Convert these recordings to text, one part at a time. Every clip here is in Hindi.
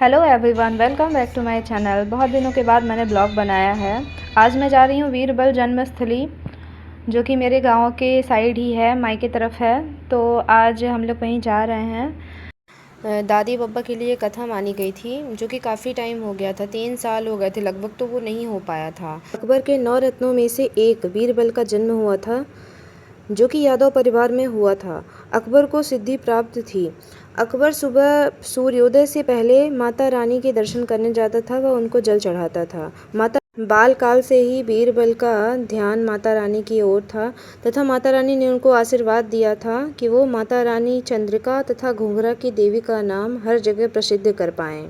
Hello everyone, welcome back to my channel. बहुत दिनों के बाद मैंने ब्लॉग बनाया है। आज मैं जा रही हूँ वीरबल जन्मस्थली, जो कि मेरे गांव के साइड ही है, मायके तरफ है। तो आज हम लोग वहीं जा रहे हैं। दादी बब्बा के लिए कथा मानी गई थी, जो कि काफ़ी टाइम हो गया था, 3 साल हो गए थे लगभग, तो वो नहीं हो पाया था। अकबर के 9 रत्नों में से एक वीरबल का जन्म हुआ था, जो कि यादव परिवार में हुआ था। अकबर को सिद्धि प्राप्त थी। अकबर सुबह सूर्योदय से पहले माता रानी के दर्शन करने जाता था व उनको जल चढ़ाता था। माता बाल काल से ही बीरबल का ध्यान माता रानी की ओर था तथा माता रानी ने उनको आशीर्वाद दिया था कि वो माता रानी चंद्रिका तथा घुंघरा की देवी का नाम हर जगह प्रसिद्ध कर पाएं।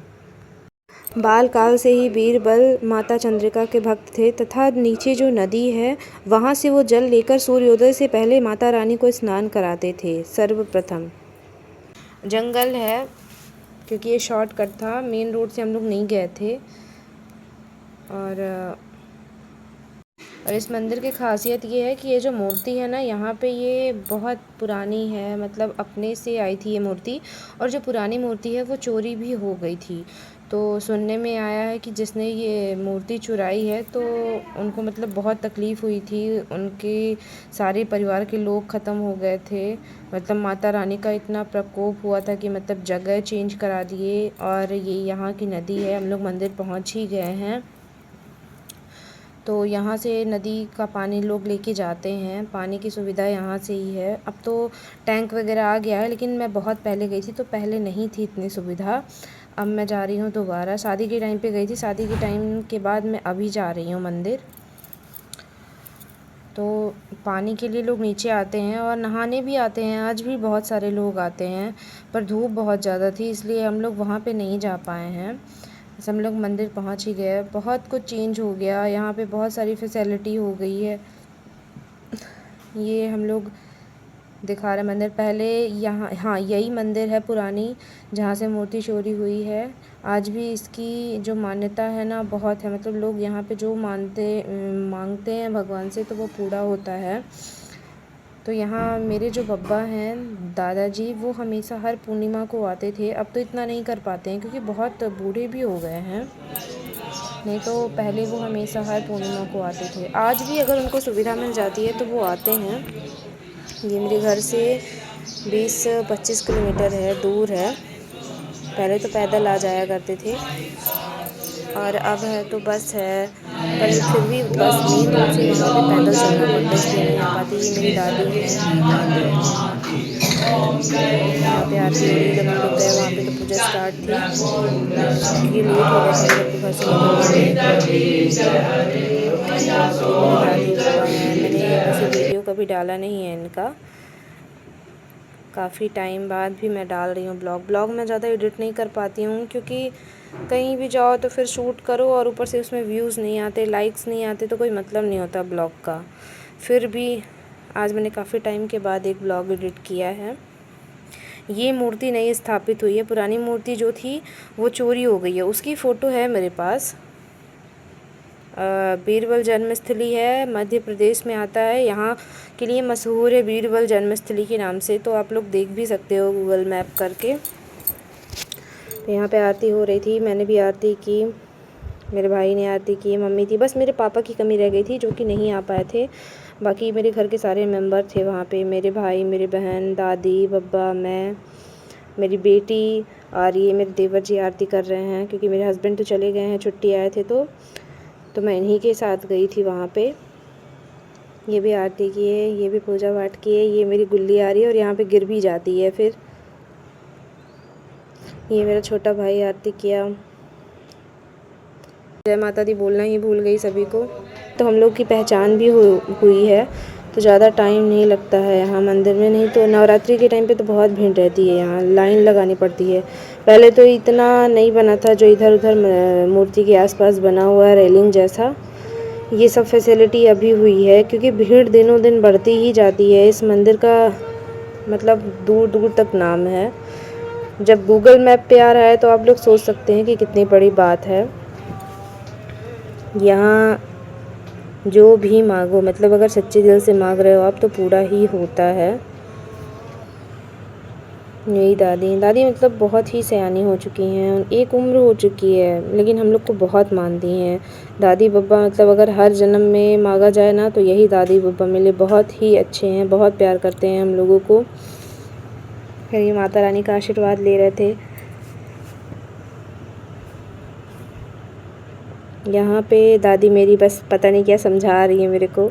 बाल काल से ही बीरबल माता चंद्रिका के भक्त थे तथा नीचे जो नदी है वहाँ से वो जल लेकर सूर्योदय से पहले माता रानी को स्नान कराते थे। सर्वप्रथम जंगल है, क्योंकि ये शॉर्टकट था, मेन रोड से हम लोग नहीं गए थे। और इस मंदिर की खासियत ये है कि ये जो मूर्ति है ना, यहाँ पे ये बहुत पुरानी है, मतलब अपने से आई थी ये मूर्ति। और जो पुरानी मूर्ति है वो चोरी भी हो गई थी। तो सुनने में आया है कि जिसने ये मूर्ति चुराई है तो उनको मतलब बहुत तकलीफ़ हुई थी, उनके सारे परिवार के लोग ख़त्म हो गए थे। मतलब माता रानी का इतना प्रकोप हुआ था कि मतलब जगह चेंज करा दिए। और ये यहाँ की नदी है, हम लोग मंदिर पहुँच ही गए हैं। तो यहाँ से नदी का पानी लोग लेके जाते हैं, पानी की सुविधा यहाँ से ही है। अब तो टैंक वगैरह आ गया है, लेकिन मैं बहुत पहले गई थी तो पहले नहीं थी इतनी सुविधा। अब मैं जा रही हूँ दोबारा, शादी के टाइम पे गई थी, शादी के टाइम के बाद मैं अभी जा रही हूँ मंदिर। तो पानी के लिए लोग नीचे आते हैं और नहाने भी आते हैं, आज भी बहुत सारे लोग आते हैं, पर धूप बहुत ज़्यादा थी इसलिए हम लोग वहाँ पे नहीं जा पाए हैं। बस हम लोग मंदिर पहुँच ही गए। बहुत कुछ चेंज हो गया, यहाँ पे बहुत सारी फैसिलिटी हो गई है। ये हम लोग दिखा रहे मंदिर, पहले यहाँ, हाँ यही मंदिर है पुरानी जहाँ से मूर्ति चोरी हुई है। आज भी इसकी जो मान्यता है ना बहुत है, मतलब लोग यहाँ पे जो मांगते हैं भगवान से तो वो पूरा होता है। तो यहाँ मेरे जो बब्बा हैं दादाजी, वो हमेशा हर पूर्णिमा को आते थे। अब तो इतना नहीं कर पाते हैं क्योंकि बहुत बूढ़े भी हो गए हैं, नहीं तो पहले वो हमेशा हर पूर्णिमा को आते थे। आज भी अगर उनको सुविधा मिल जाती है तो वो आते हैं। ये मेरे घर से 20-25 किलोमीटर है, दूर है। पहले तो पैदल आ जाया करते थे और अब है तो बस है, पर फिर भी बस मेन रोड से वहाँ पे पैदल चलना पड़ता है, इसलिए नहीं आ पाती। ये मेरी दादी हैं, यहाँ पे आरती हो रही है। जब हम लोग गए वहाँ पे तो पूजा स्टार्ट थी, क्योंकि लेट हो गया था हम लोग को घर से निकलने में। मैंने वैसे वीडियो कभी डाला नहीं है इनका, काफ़ी टाइम बाद भी मैं डाल रही हूँ ब्लॉग मैं ज़्यादा एडिट नहीं कर पाती हूँ, क्योंकि कहीं भी जाओ तो फिर शूट करो और ऊपर से उसमें व्यूज़ नहीं आते, लाइक्स नहीं आते, तो कोई मतलब नहीं होता ब्लॉग का। फिर भी आज मैंने काफ़ी टाइम के बाद एक ब्लॉग एडिट किया है। ये मूर्ति नई स्थापित हुई है, पुरानी मूर्ति जो थी वो चोरी हो गई है, उसकी फ़ोटो है मेरे पास। बीरबल जन्मस्थली है, मध्य प्रदेश में आता है, यहाँ के लिए मशहूर है बीरबल जन्मस्थली के नाम से। तो आप लोग देख भी सकते हो गूगल मैप करके। तो यहाँ पे आरती हो रही थी, मैंने भी आरती की, मेरे भाई ने आरती की, मम्मी थी, बस मेरे पापा की कमी रह गई थी जो कि नहीं आ पाए थे। बाकी मेरे घर के सारे मेंबर थे वहाँ पे, मेरे भाई, मेरी बहन, दादी, बब्बा, मैं, मेरी बेटी, और ये मेरे देवर जी आरती कर रहे हैं, क्योंकि मेरे हस्बैंड तो चले गए हैं, छुट्टी आए थे तो मैं इन्हीं के साथ गई थी वहाँ पे। ये भी आरती की है, ये भी पूजा पाठ की है। ये मेरी गुल्ली आ रही है और यहाँ पे गिर भी जाती है फिर। ये मेरा छोटा भाई आरती किया। जय माता दी बोलना ही भूल गई सभी को। तो हम लोग की पहचान भी हुई है, तो ज़्यादा टाइम नहीं लगता है यहाँ मंदिर में। नहीं तो नवरात्रि के टाइम पे तो बहुत भीड़ रहती है, यहाँ लाइन लगानी पड़ती है। पहले तो इतना नहीं बना था जो इधर उधर मूर्ति के आसपास बना हुआ है रेलिंग जैसा, ये सब फैसिलिटी अभी हुई है, क्योंकि भीड़ दिनों दिन बढ़ती ही जाती है। इस मंदिर का मतलब दूर दूर तक नाम है। जब गूगल मैप पे आ रहा है तो आप लोग सोच सकते हैं कि कितनी बड़ी बात है। यहाँ जो भी मांगो, मतलब अगर सच्चे दिल से मांग रहे हो आप तो पूरा ही होता है। यही दादी दादी मतलब बहुत ही सयानी हो चुकी हैं, एक उम्र हो चुकी है लेकिन हम लोग को बहुत मानती हैं। दादी बब्बा मतलब अगर हर जन्म में मांगा जाए ना तो यही दादी बब्बा मिले, बहुत ही अच्छे हैं, बहुत प्यार करते हैं हम लोगों को। फिर ये माता रानी का आशीर्वाद ले रहे थे। यहाँ पे दादी मेरी बस पता नहीं क्या समझा रही है मेरे को।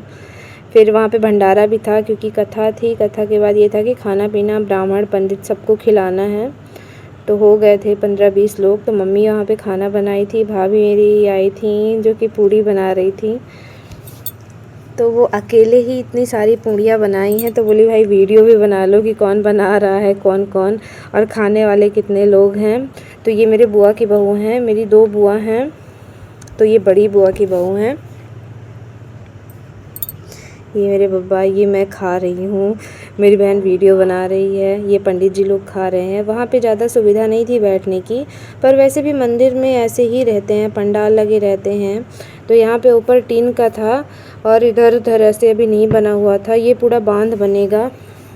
फिर वहाँ पे भंडारा भी था क्योंकि कथा थी। कथा के बाद ये था कि खाना पीना ब्राह्मण पंडित सबको खिलाना है। तो हो गए थे 15-20 लोग। तो मम्मी यहाँ पे खाना बनाई थी, भाभी मेरी आई थी जो कि पूड़ी बना रही थी। तो वो अकेले ही इतनी सारी पूड़ियाँ बनाई हैं, तो बोली भाई वीडियो भी बना लो कि कौन बना रहा है, कौन कौन और खाने वाले कितने लोग हैं। तो ये मेरे बुआ की बहू हैं, मेरी 2 बुआ हैं। तो ये बड़ी बुआ की बहू हैं। ये मेरे बब्बा, ये मैं खा रही हूँ, मेरी बहन वीडियो बना रही है, ये पंडित जी लोग खा रहे हैं। वहाँ पे ज़्यादा सुविधा नहीं थी बैठने की, पर वैसे भी मंदिर में ऐसे ही रहते हैं, पंडाल लगे रहते हैं। तो यहाँ पे ऊपर टीन का था और इधर उधर ऐसे अभी नहीं बना हुआ था। ये पूरा बांध बनेगा,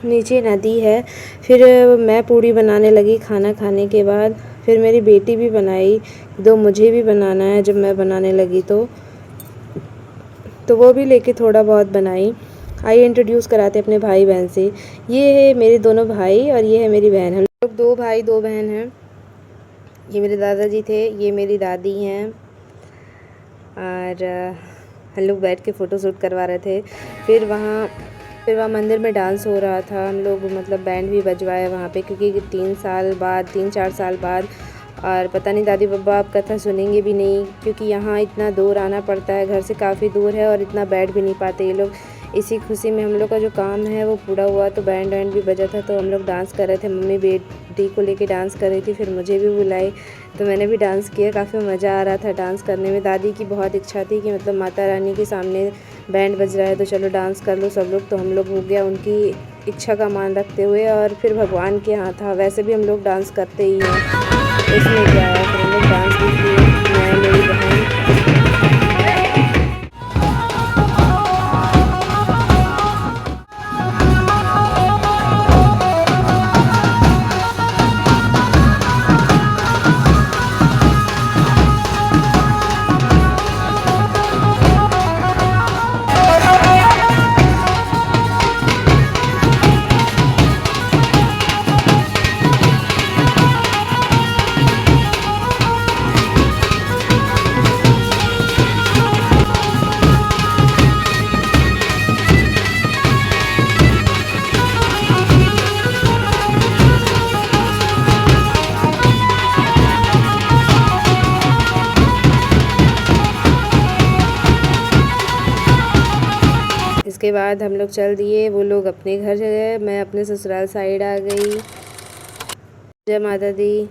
नीचे नदी है। फिर मैं पूड़ी बनाने लगी खाना खाने के बाद। फिर मेरी बेटी भी बनाई, 2 मुझे भी बनाना है जब मैं बनाने लगी तो वो भी लेके थोड़ा बहुत बनाई। आइए इंट्रोड्यूस कराते अपने भाई बहन से। ये है मेरे दोनों भाई और ये है मेरी बहन। हम लोग 2 भाई 2 बहन हैं। ये मेरे दादाजी थे, ये मेरी दादी हैं और हम लोग बैठ के फ़ोटो शूट करवा रहे थे। फिर वहाँ मंदिर में डांस हो रहा था। हम लोग मतलब बैंड भी बजवाए वहाँ पे क्योंकि 3-4 साल बाद। और पता नहीं दादी बब्बा आप कथा सुनेंगे भी नहीं क्योंकि यहाँ इतना दूर आना पड़ता है, घर से काफ़ी दूर है और इतना बैठ भी नहीं पाते ये लोग। इसी खुशी में हम लोग का जो काम है वो पूरा हुआ। तो बैंड वैंड भी बजा था तो हम लोग डांस कर रहे थे। मम्मी बेटी को लेके डांस कर रही थी, फिर मुझे भी बुलाई तो मैंने भी डांस किया। काफ़ी मज़ा आ रहा था डांस करने में। दादी की बहुत इच्छा थी कि मतलब माता रानी के सामने बैंड बज रहा है तो चलो डांस कर लो सब लोग। तो हम लोग हो गया उनकी इच्छा का मान रखते हुए। और फिर भगवान के यहाँ था, वैसे भी हम लोग डांस करते ही हैं, इसमें क्या है। फिर हम लोग डांस भी किए, मैं मेरी बहन। इसके बाद हम लोग चल दिए, वो लोग अपने घर गए, मैं अपने ससुराल साइड आ गई। जय माता दी।